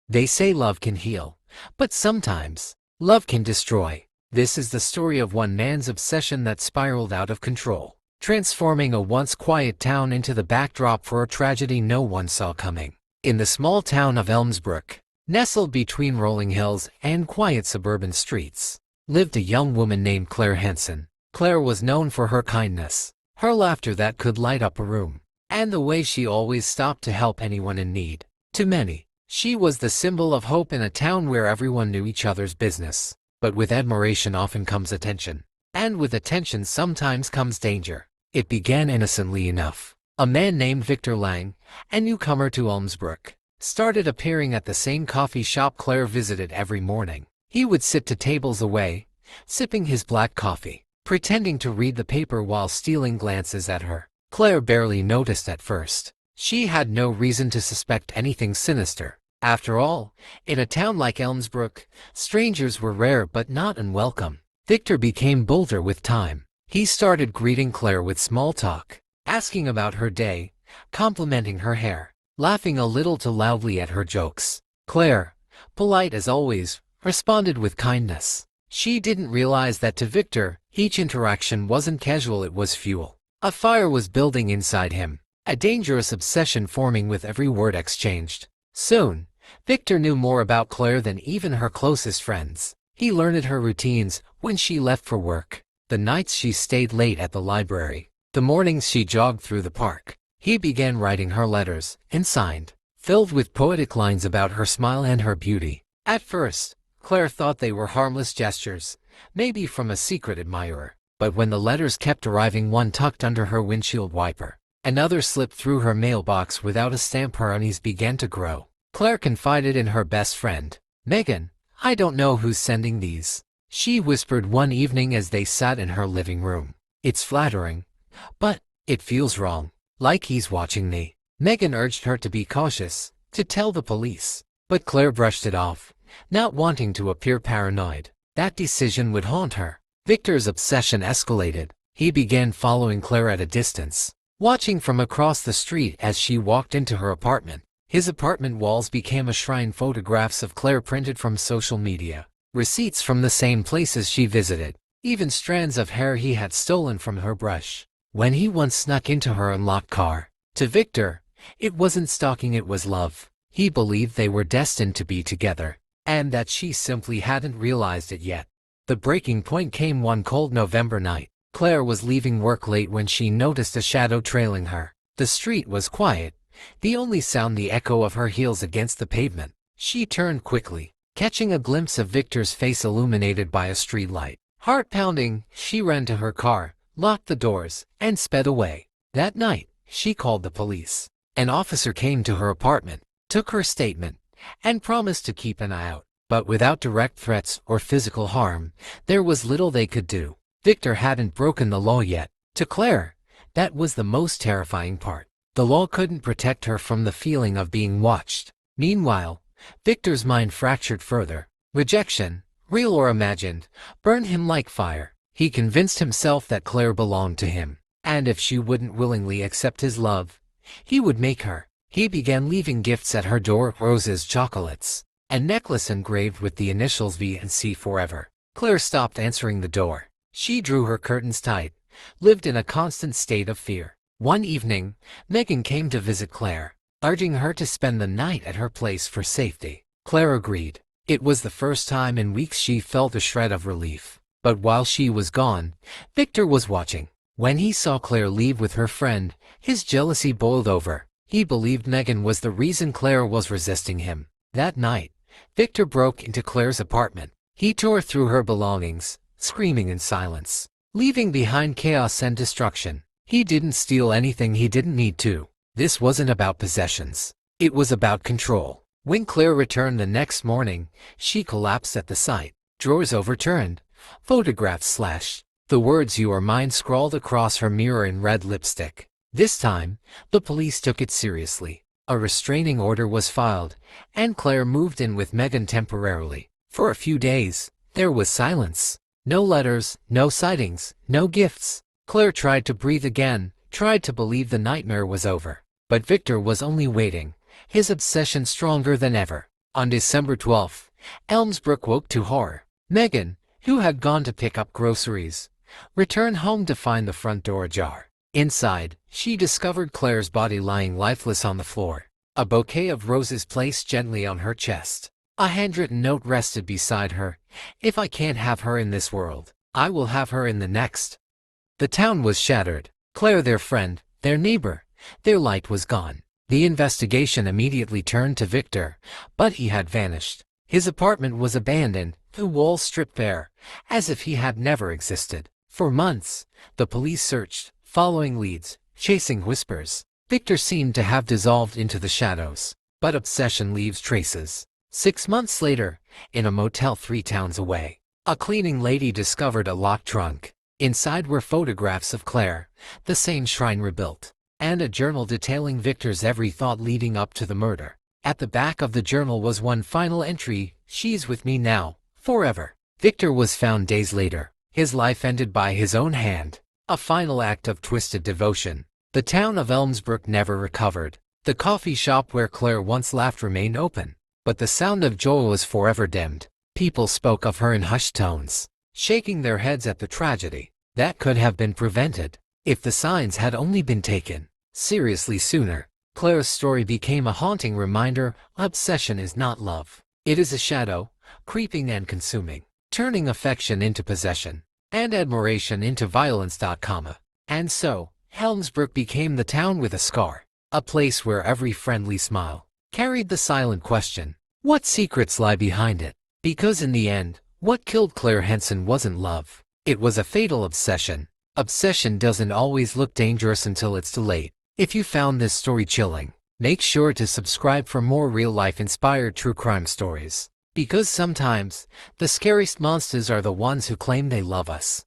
They say love can heal, but sometimes, love can destroy. This is the story of one man's obsession that spiraled out of control, transforming a once quiet town into the backdrop for a tragedy no one saw coming. In the small town of Elmsbrook, nestled between rolling hills and quiet suburban streets, lived a young woman named Claire Henson. Claire was known for her kindness, her laughter that could light up a room, and the way she always stopped to help anyone in need. To many, she was the symbol of hope in a town where everyone knew each other's business. But with admiration often comes attention, and with attention sometimes comes danger. It began innocently enough. A man named Victor Lang, a newcomer to Elmsbrook, started appearing at the same coffee shop Claire visited every morning. He would sit 2 tables away, sipping his black coffee, pretending to read the paper while stealing glances at her. Claire barely noticed at first. She had no reason to suspect anything sinister. After all, in a town like Elmsbrook, strangers were rare but not unwelcome. Victor became bolder with time. He started greeting Claire with small talk, asking about her day, complimenting her hair, laughing a little too loudly at her jokes. Claire, polite as always, responded with kindness. She didn't realize that to Victor, each interaction wasn't casual, it was fuel. A fire was building inside him, a dangerous obsession forming with every word exchanged. Soon, Victor knew more about Claire than even her closest friends. He learned her routines, when she left for work, the nights she stayed late at the library, the mornings she jogged through the park. He began writing her letters, unsigned, filled with poetic lines about her smile and her beauty. At first, Claire thought they were harmless gestures, maybe from a secret admirer. But when the letters kept arriving, one tucked under her windshield wiper, another slipped through her mailbox without a stamp, her unease began to grow. Claire confided in her best friend, Megan. "I don't know who's sending these," she whispered one evening as they sat in her living room. "It's flattering, but it feels wrong, like he's watching me." Megan urged her to be cautious, to tell the police. But Claire brushed it off, not wanting to appear paranoid. That decision would haunt her. Victor's obsession escalated. He began following Claire at a distance, watching from across the street as she walked into her apartment. His apartment walls became a shrine, photographs of Claire printed from social media, receipts from the same places she visited, even strands of hair he had stolen from her brush. When he once snuck into her unlocked car, to Victor, it wasn't stalking, it was love. He believed they were destined to be together, and that she simply hadn't realized it yet. The breaking point came one cold November night. Claire was leaving work late when she noticed a shadow trailing her. The street was quiet, the only sound the echo of her heels against the pavement. She turned quickly, catching a glimpse of Victor's face illuminated by a streetlight. Heart pounding, she ran to her car, locked the doors, and sped away. That night, she called the police. An officer came to her apartment, took her statement, and promised to keep an eye out. But without direct threats or physical harm, there was little they could do. Victor hadn't broken the law yet. To Claire, that was the most terrifying part. The law couldn't protect her from the feeling of being watched. Meanwhile, Victor's mind fractured further. Rejection, real or imagined, burned him like fire. He convinced himself that Claire belonged to him, and if she wouldn't willingly accept his love, he would make her. He began leaving gifts at her door: roses, chocolates, a necklace engraved with the initials V and C forever. Claire stopped answering the door. She drew her curtains tight, lived in a constant state of fear. One evening, Megan came to visit Claire, urging her to spend the night at her place for safety. Claire agreed. It was the first time in weeks she felt a shred of relief. But while she was gone, Victor was watching. When he saw Claire leave with her friend, his jealousy boiled over. He believed Megan was the reason Claire was resisting him. That night, Victor broke into Claire's apartment. He tore through her belongings, screaming in silence, leaving behind chaos and destruction. He didn't steal anything he didn't need to. This wasn't about possessions. It was about control. When Claire returned the next morning, she collapsed at the sight. Drawers overturned, photographs slashed, the words "You are mine" scrawled across her mirror in red lipstick. This time, the police took it seriously. A restraining order was filed, and Claire moved in with Megan temporarily. For a few days, there was silence. No letters, no sightings, no gifts. Claire tried to breathe again, tried to believe the nightmare was over. But Victor was only waiting, his obsession stronger than ever. On December 12th, Elmsbrook woke to horror. Megan, who had gone to pick up groceries, returned home to find the front door ajar. Inside, she discovered Claire's body lying lifeless on the floor. A bouquet of roses placed gently on her chest. A handwritten note rested beside her. "If I can't have her in this world, I will have her in the next." The town was shattered. Claire, their friend, their neighbor, their light was gone. The investigation immediately turned to Victor, but he had vanished. His apartment was abandoned, the walls stripped bare, as if he had never existed. For months, the police searched, following leads, chasing whispers. Victor seemed to have dissolved into the shadows, but obsession leaves traces. 6 months later, in a motel 3 towns away, a cleaning lady discovered a locked trunk. Inside were photographs of Claire, the same shrine rebuilt, and a journal detailing Victor's every thought leading up to the murder. At the back of the journal was one final entry: "She's with me now, forever." Victor was found days later, his life ended by his own hand, a final act of twisted devotion. The town of Elmsbrook never recovered. The coffee shop where Claire once laughed remained open, but the sound of joy was forever dimmed. People spoke of her in hushed tones, shaking their heads at the tragedy that could have been prevented if the signs had only been taken seriously sooner. Claire's story became a haunting reminder: obsession is not love. It is a shadow, creeping and consuming, turning affection into possession, and admiration into violence. And so, Helmsbrook became the town with a scar, a place where every friendly smile carried the silent question: what secrets lie behind it? Because in the end, what killed Claire Henson wasn't love. It was a fatal obsession. Obsession doesn't always look dangerous until it's too late. If you found this story chilling, make sure to subscribe for more real-life inspired true crime stories. Because sometimes, the scariest monsters are the ones who claim they love us.